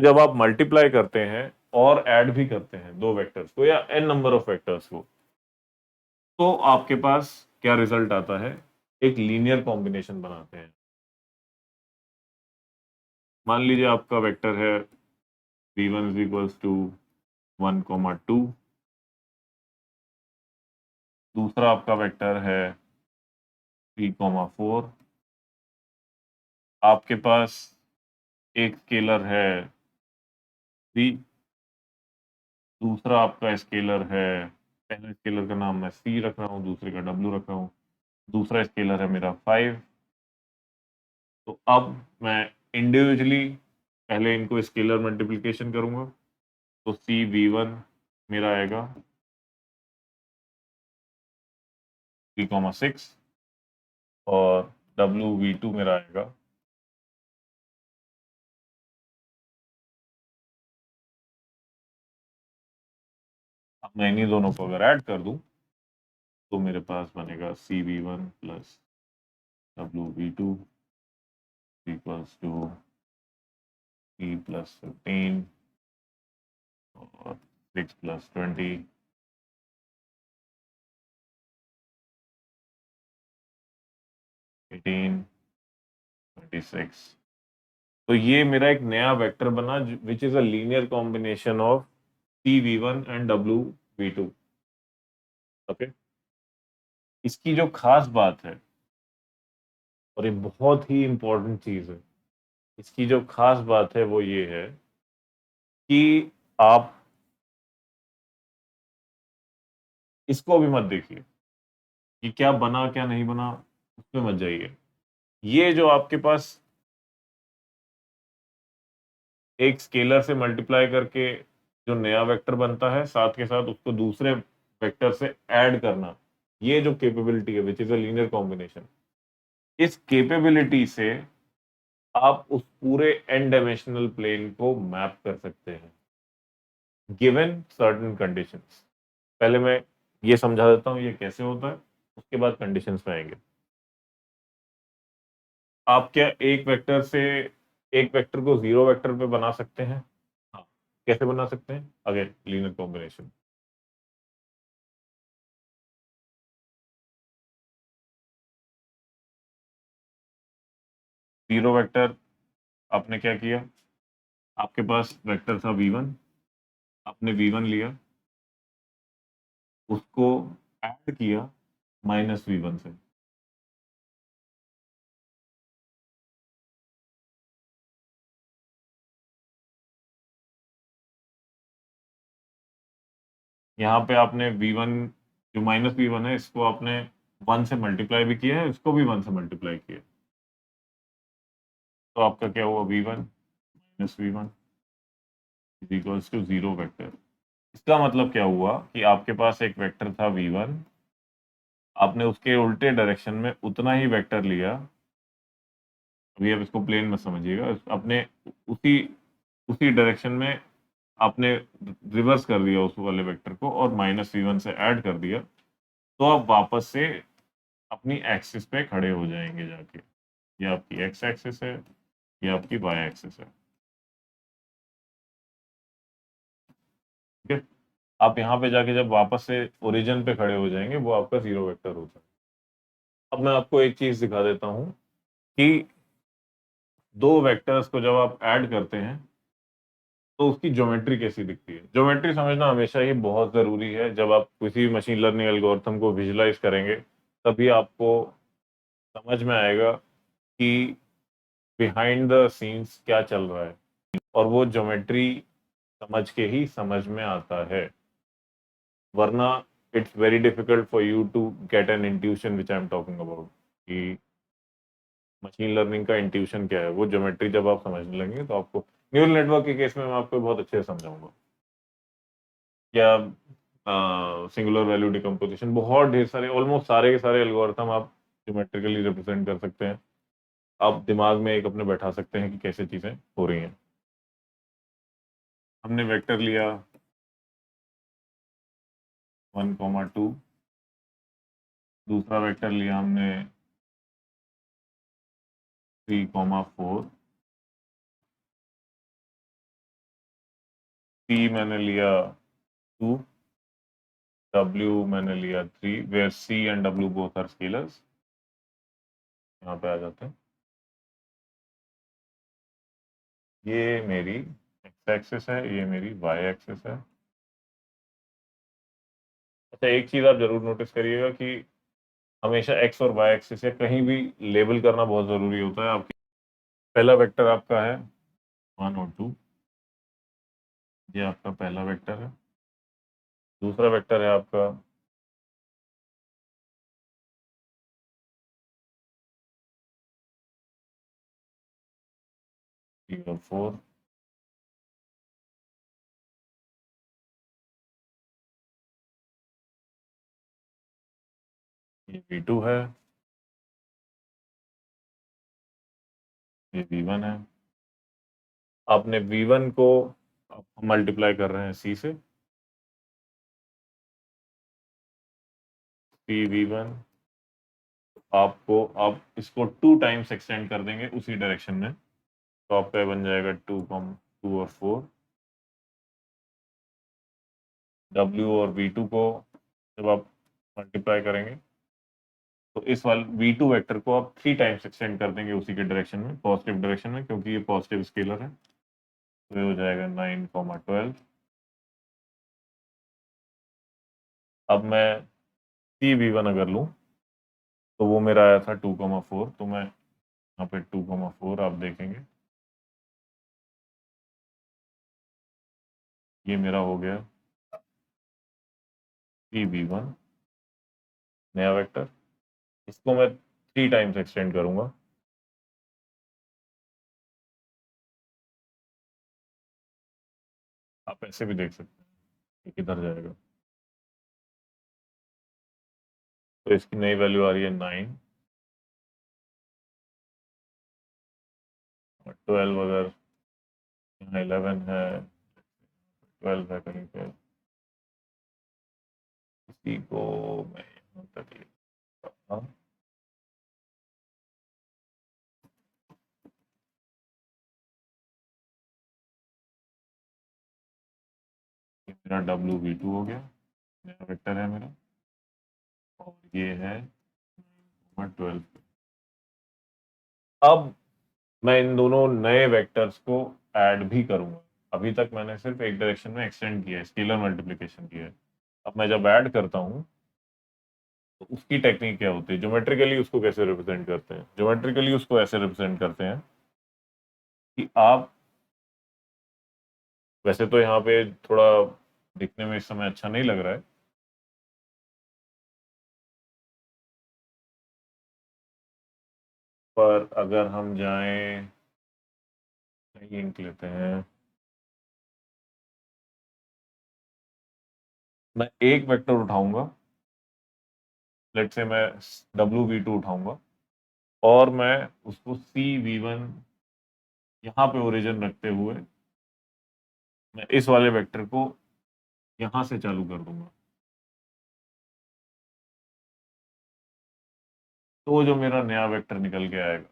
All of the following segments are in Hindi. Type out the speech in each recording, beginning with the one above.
जब आप मल्टीप्लाई करते हैं और ऐड भी करते हैं दो वेक्टर्स को या n नंबर ऑफ वेक्टर्स को, तो आपके पास क्या रिजल्ट आता है? एक लीनियर कॉम्बिनेशन बनाते हैं। मान लीजिए आपका वेक्टर है v1 इज इक्वल्स टू 1,2। दूसरा आपका वेक्टर है 3,4। आपके पास एक स्केलर है 3। दूसरा आपका स्केलर है, पहले स्केलर का नाम मैं c रख रहा हूँ, दूसरे का w रख रहा हूँ। दूसरा स्केलर है मेरा 5। तो अब मैं इंडिविजुअली पहले इनको स्केलर मल्टीप्लिकेशन करूंगा, तो CV1 मेरा आएगा 3,6 और WV2 मेरा आएगा अब मैं इन्हीं दोनों को अगर ऐड कर दूं तो मेरे पास बनेगा CV1 plus WV2 equals to E plus 15 और 6 प्लस 20 18 26। तो ये मेरा एक नया वेक्टर बना which is a linear combination of CV1 and WV2। Okay, इसकी जो खास बात है, और ये बहुत ही इंपॉर्टेंट चीज है, इसकी जो खास बात है वो ये है कि आप इसको भी मत देखिए कि क्या बना क्या नहीं बना, उसमें मत जाइए। ये जो आपके पास एक स्केलर से मल्टीप्लाई करके जो नया वेक्टर बनता है, साथ के साथ उसको दूसरे वेक्टर से ऐड करना, ये जो कैपेबिलिटी है which is a linear combination, इस कैपेबिलिटी से आप उस पूरे n डायमेंशनल प्लेन को मैप कर सकते हैं गिवन सर्टेन कंडीशंस। पहले मैं ये समझा देता हूं ये कैसे होता है, उसके बाद कंडीशंस में आएंगे। आप क्या एक वेक्टर को जीरो वेक्टर पे बना सकते हैं? हाँ, कैसे बना सकते हैं? Again linear combination. Zero vector, आपने क्या किया? आपके पास वेक्टर था v1, आपने v1 लिया, उसको ऐड किया -v1 से। यहाँ पे आपने v1, जो -v1 है, इसको आपने 1 से मल्टीप्लाई भी किया है, इसको भी 1 से मल्टीप्लाई किया है। तो आपका क्या हुआ? v1 -v1 is equals to zero vector. इसका मतलब क्या हुआ कि आपके पास एक वेक्टर था v1, आपने उसके उल्टे डायरेक्शन में उतना ही वेक्टर लिया। अभी आप इसको प्लेन में समझिएगा, अपने उसी उसी डायरेक्शन में आपने रिवर्स कर दिया उस वाले वेक्टर को और -v1 से ऐड कर दिया, तो आप वापस से अपनी एक्सिस पे खड़े हो जाएंगे जाके। ये आपकी एक्स एक्सिस है, ये आपकी वाई एक्सिस है। ठीक है, आप यहाँ पे जाके जब वापस से ओरिजिन पे खड़े हो जाएंगे, वो आपका जीरो वेक्टर होता है। अब मैं आपको एक चीज दिखा देता हूँ कि दो वेक्टर्स को जब आप ऐड करते हैं तो उसकी ज्योमेट्री कैसी दिखती है। ज्योमेट्री समझना हमेशा ही बहुत ज़रूरी है। जब आप किसी मशीन लर्निंग एल्गोरिथम को विजुलाइज करेंगे, तभी आपको समझ में आएगा कि बिहाइंड द सीन्स क्या चल रहा है, और वो ज्योमेट्री समझ के ही समझ में आता है। वरना it's very difficult for you to get an intuition which I am talking about, कि मशीन लर्निंग का इंट्यूशन क्या है, वो ज्योमेट्री जब आप समझने लगेंगे तो आपको, न्यूरल नेटवर्क के केस में मैं आपको बहुत अच्छे से समझाऊंगा। या सिंगुलर वैल्यू डिकम्पोजिशन, बहुत ढेर सारे, ऑलमोस्ट सारे के सारे एल्गोरिथम आप ज्योमेट्रिकली रिप्रेजेंट कर सकते हैं। आप दिमाग में एक अपने बैठा सकते हैं कि कैसे चीजें हो रही हैं। हमने वेक्टर लिया 1,2, दूसरा वेक्टर लिया हमने 3,4, C मैंने लिया 2, W मैंने लिया 3, where C and W both are scalars. यहाँ पे आ जाते हैं। ये मेरी x एक्सिस है, ये मेरी y एक्सिस है। अच्छा, एक चीज आप जरूर नोटिस करिएगा कि हमेशा x और y एक्सिस या कहीं भी लेबल करना बहुत जरूरी होता है। आपकी पहला वेक्टर आपका है 1 और 2, ये आपका पहला वेक्टर है। दूसरा वेक्टर है आपका 3 और 4। ये V2 है, ये V1 है। आपने V1 को मल्टीप्लाई कर रहे हैं C से, CV1। आपको आप इसको 2 टाइम्स एक्सटेंड कर देंगे उसी डायरेक्शन में, तो आपका ये बन जाएगा 2 और 4। W और V2 को जब आप मल्टीप्लाई करेंगे तो इस वाले V2 वेक्टर को आप 3 टाइम्स एक्सटेंड कर देंगे उसी के डायरेक्शन में, पॉजिटिव डायरेक्शन में, क्योंकि ये पॉजिटिव स्केलर है। तो ये हो जाएगा 9, 12। अब मैं CV1 अगर लूं तो वो मेरा आया था 2, 4। तो मैं यहाँ पे 2, 4 आप देखेंगे, ये मेरा हो गया CV1 नया वेक्टर। इसको मैं 3 टाइम्स एक्सटेंड करूंगा। आप ऐसे भी देख सकते हैं कि किधर जाएगा। तो इसकी नई वैल्यू आ रही है 9 और 12। अगर यहाँ 11 है, 12 है कहीं पे, इसी को मैं यहाँ तक लेता हूँ। ये मेरा WV2 हो गया, नया वेक्टर है मेरा, और ये है 12। अब मैं इन दोनों नए वेक्टर्स को ऐड भी करूंगा। अभी तक मैंने सिर्फ एक डायरेक्शन में एक्सटेंड किया है, स्केलर मल्टीप्लिकेशन किया है। अब मैं जब ऐड करता हूँ तो उसकी टेक्निक क्या होती है, ज्योमेट्रिकली उसको कैसे रिप्रेजेंट करते हैं। ज्योमेट्रिकली उसको ऐसे रिप्रेजेंट करते हैं कि आप, वैसे तो यहाँ पे थोड़ा दिखने में इस समय अच्छा नहीं लग रहा है, पर अगर हम जाएं, इंक लेते हैं, मैं एक वेक्टर उठाऊंगा, लेट से मैं WV2 उठाऊंगा, और मैं उसको CV1 यहाँ पे ओरिजिन रखते हुए मैं इस वाले वेक्टर को यहाँ से चालू कर दूंगा। तो जो मेरा नया वेक्टर निकल के आएगा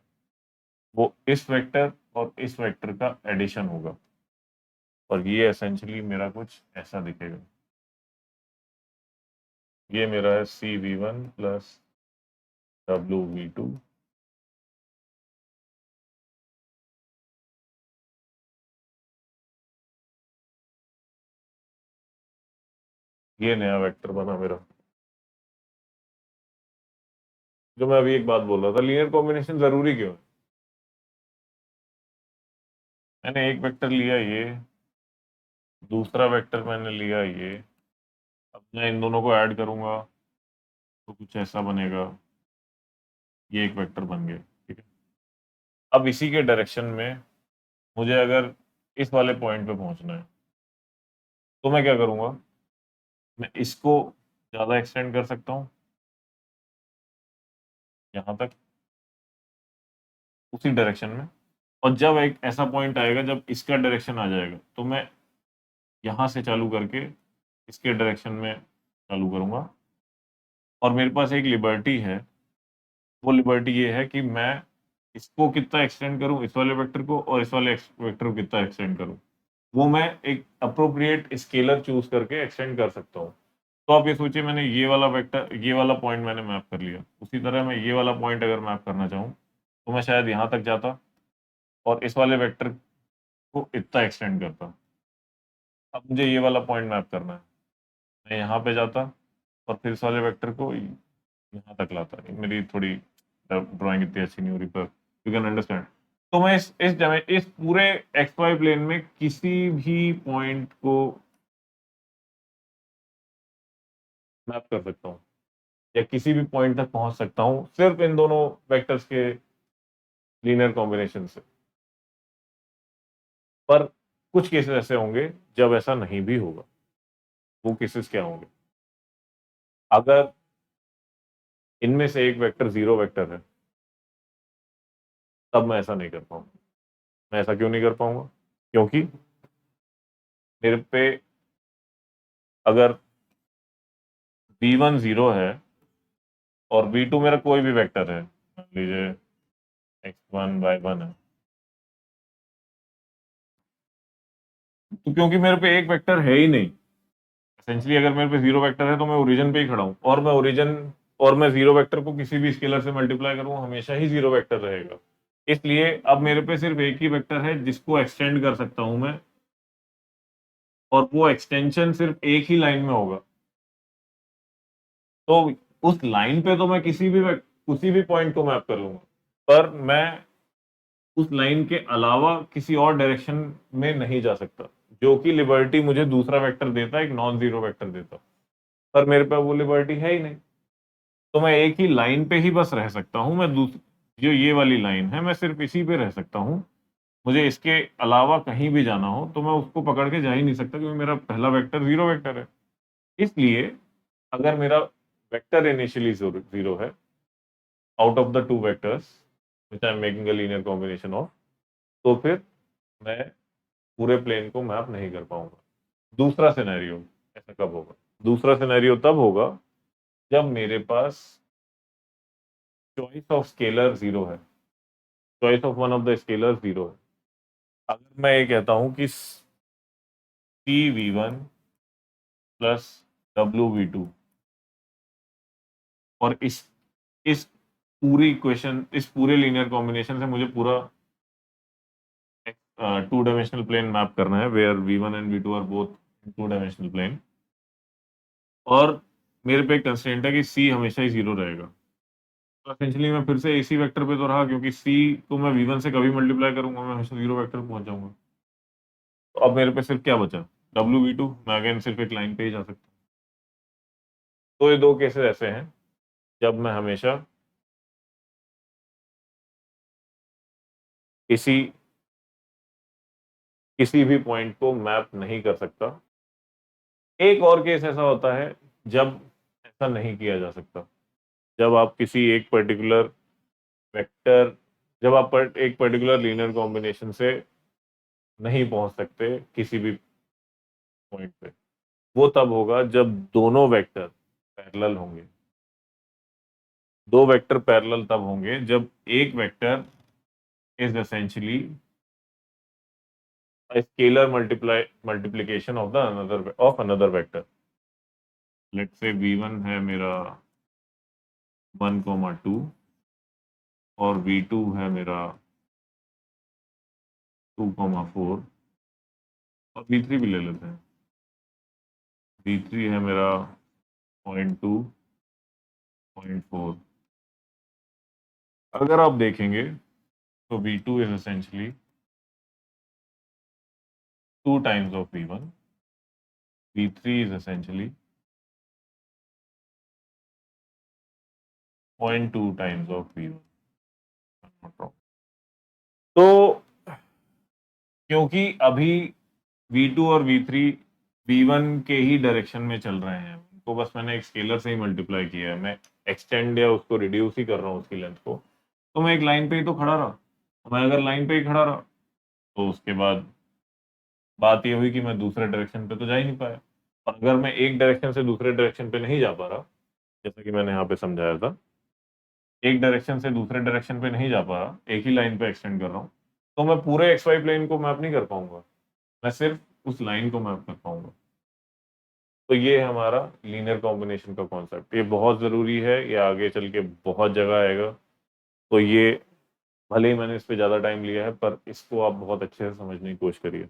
वो इस वेक्टर और इस वेक्टर का एडिशन होगा, और ये एसेंशियली मेरा कुछ ऐसा दिखेगा। ये मेरा है CV1 प्लस WV2। ये नया वेक्टर बना मेरा। जो मैं अभी एक बात बोल रहा था, लीनियर कॉम्बिनेशन जरूरी क्यों है। मैंने एक वेक्टर लिया ये, दूसरा वेक्टर मैंने लिया ये। अब मैं इन दोनों को ऐड करूंगा तो कुछ ऐसा बनेगा। ये एक वेक्टर बन गया, ठीक है। अब इसी के डायरेक्शन में मुझे अगर इस वाले पॉइंट पे पहुंचना है तो मैं क्या करूंगा, मैं इसको ज्यादा एक्सटेंड कर सकता हूँ यहाँ तक, उसी डायरेक्शन में। और जब एक ऐसा पॉइंट आएगा जब इसका डायरेक्शन आ जाएगा तो मैं यहाँ से चालू करके इसके डायरेक्शन में चालू करूंगा। और मेरे पास एक लिबर्टी है, वो लिबर्टी ये है कि मैं इसको कितना एक्सटेंड करूं, इस वाले वेक्टर को, और इस वाले वेक्टर को कितना एक्सटेंड करूं। वो मैं एक अप्रोप्रिएट स्केलर चूज करके एक्सटेंड कर सकता हूँ। तो आप ये सोचिए, मैंने ये वाला वेक्टर, ये वाला पॉइंट मैंने मैप कर लिया, उसी तरह मैं ये वाला पॉइंट अगर मैप करना चाहूँ तो मैं शायद यहाँ तक जाता और इस वाले वेक्टर को इतना एक्सटेंड करता। अब मुझे ये वाला पॉइंट मैप करना है, मैं यहाँ पे जाता और फिर इस वाले वेक्टर को यहाँ तक लाता। मेरी थोड़ी ड्राइंग इतनी अच्छी नहीं हो रही, पर यू कैन अंडरस्टैंड। तो मैं इस पूरे एक्स वाई प्लेन में किसी भी पॉइंट को मैप कर सकता हूँ या किसी भी पॉइंट तक पहुंच सकता हूँ सिर्फ इन दोनों वेक्टर्स के लीनियर कॉम्बिनेशन से। पर कुछ केसेस ऐसे होंगे जब ऐसा नहीं भी होगा। वो केसेस क्या होंगे? अगर इनमें से एक वेक्टर जीरो वेक्टर है, तब मैं ऐसा नहीं कर पाऊंगा। मैं ऐसा क्यों नहीं कर पाऊंगा? क्योंकि मेरे पे अगर v1 जीरो है और v2 मेरा कोई भी वेक्टर है, मान लीजिए x1 y1 है, तो क्योंकि मेरे पे एक वेक्टर है ही नहीं, एसेंशियली अगर मेरे पे जीरो वेक्टर है तो मैं ओरिजिन पे ही खड़ा हूँ, और मैं जीरो वेक्टर को किसी भी स्केलर से मल्टीप्लाई करूँ हमेशा ही जीरो वेक्टर रहेगा। इसलिए अब मेरे पे सिर्फ एक ही वेक्टर है जिसको एक्सटेंड कर सकता हूं मैं, और वो एक्सटेंशन सिर्फ एक ही लाइन में होगा। तो उस लाइन पे तो मैं किसी भी पॉइंट को मैप कर लूंगा, पर मैं उस लाइन के अलावा किसी और डायरेक्शन में नहीं जा सकता, जो कि लिबर्टी मुझे दूसरा वेक्टर देता, एक नॉन जीरो वेक्टर देता। पर मेरे पास वो लिबर्टी है ही नहीं, तो मैं एक ही लाइन पे ही बस रह सकता हूँ। जो ये वाली लाइन है, मैं सिर्फ इसी पे रह सकता हूँ। मुझे इसके अलावा कहीं भी जाना हो तो मैं उसको पकड़ के जा ही नहीं सकता, क्योंकि मेरा पहला वेक्टर जीरो वेक्टर है। इसलिए अगर मेरा वेक्टर इनिशियली जीरो है, out of the two vectors which I am making a linear combination of, तो फिर मैं पूरे प्लेन को मैप नहीं कर पाऊंगा। दूसरा सिनेरियो ऐसा कब होगा? दूसरा सिनेरियो तब होगा जब मेरे पास चॉइस ऑफ स्केलर जीरो है, choice of one of the scalar zero है। अगर मैं ये कहता हूं कि C V one plus W we two, और इस पूरी इक्वेशन, इस पूरे लीनियर कॉम्बिनेशन से मुझे पूरा टू डायमेंशनल प्लेन मैप करना है, where v one and v two are both two dimensional plane. और मेरे पे एक कंस्ट्रेंट है कि सी हमेशा ही जीरो रहेगा। तो एसेंशियली मैं फिर से इसी वेक्टर पे तो रहा, क्योंकि सी को मैं वी वन से कभी मल्टीप्लाई करूंगा मैं हमेशा जीरो वेक्टर पे पहुंच जाऊंगा। तो अब मेरे पे सिर्फ क्या बचा? W we two. मैं अगेन सिर्फ एक लाइन पे ही जा सकता हूँ। तो ये दो केसेस ऐसे हैं जब मैं हमेशा किसी किसी भी पॉइंट को मैप नहीं कर सकता। एक और केस ऐसा होता है जब ऐसा नहीं किया जा सकता, जब आप किसी एक पर्टिकुलर वेक्टर जब आप एक पर्टिकुलर लीनियर कॉम्बिनेशन से नहीं पहुंच सकते किसी भी पॉइंट पे। वो तब होगा जब दोनों वेक्टर पैरेलल होंगे। दो वेक्टर पैरेलल तब होंगे जब एक vector is essentially scalar multiplication of another vector. Let's say v1 है मेरा 1,2 और v2 है मेरा 2,4, और v3 भी ले लेते हैं। v3 है मेरा 0.2, 0.4। अगर आप देखेंगे तो v2 is essentially 2 times of v1, v3 is essentially 0.2 times of v1। तो क्योंकि अभी v2 और v3 v1 के ही डायरेक्शन में चल रहे हैं, तो बस मैंने एक स्केलर से ही मल्टीप्लाई किया है, मैं एक्सटेंड या उसको रिड्यूस ही कर रहा हूँ उसकी लेंथ को। तो मैं एक लाइन पे ही तो खड़ा रहा। मैं अगर लाइन पे ही खड़ा रहा तो उसके बाद बात ये हुई कि मैं दूसरे डायरेक्शन पे तो जा ही नहीं पाया। और अगर मैं एक डायरेक्शन से दूसरे डायरेक्शन पे नहीं जा पा रहा, जैसा कि मैंने यहाँ पे समझाया था, एक डायरेक्शन से दूसरे डायरेक्शन पे नहीं जा पा रहा, एक ही लाइन पे एक्सटेंड कर रहा हूँ, तो मैं पूरे एक्स वाई प्लेन को मैप नहीं कर पाऊंगा। मैं सिर्फ उस लाइन को मैप कर पाऊंगा। तो ये है हमारा लीनियर कॉम्बिनेशन का कॉन्सेप्ट। ये बहुत ज़रूरी है, ये आगे चल के बहुत जगह आएगा। तो ये भले ही मैंने इस पे ज़्यादा टाइम लिया है, पर इसको आप बहुत अच्छे से समझने की कोशिश करिए।